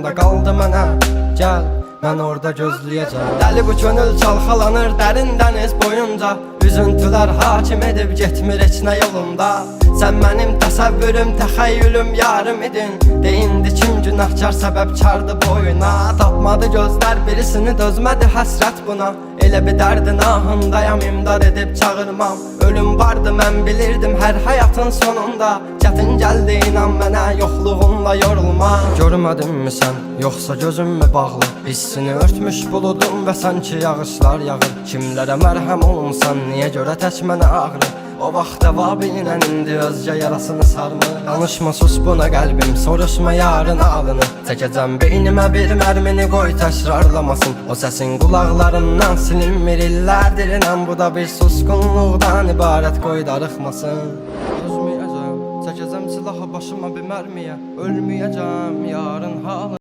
da qaldı mənə. Gəl, mən orada gözləyəcəm. Dəli bu könül çalxalanır dərin dəniz boyunca. Üzüntülər hakim edib getmir heç nə yolunda. Sən mənim təsəvvürüm, təxəyyülüm, yarım idin. Deyindi kim günahkar səbəbkardı boyuna. Tapmadı gözlər birisini, dözmədi həsrət buna. Elə bir dərdin ahındayam, imdad edib çağırmam. Ölüm vardı mən bilirdim hər həyatın sonunda. Çətin gəldi inan mənə, yoxluğunla yorulma. Görmədinmi sən, yoxsa gözüm mü bağlı? Hissini örtmüş buludum və sanki yağışlar yağır. Kimlərə mərhəm olmuşsan, niyə görə tək mənə ağrı? O vaxt dəvabinlə indi özgə yarasını sarmır. Danışma sus buna qəlbim, soruşma yarın alını. Çəkəcəm beynimə bir mərmini, qoy təkrarlamasın. O səsin qulaqlarımdan silinmir illərdir inan. Bu da bir susqunluqdan ibarət, qoy darıxmasın. Özməyəcəm, çəkəcəm silahı başıma bir mərmiyə. Ölməyəcəm yarın halı.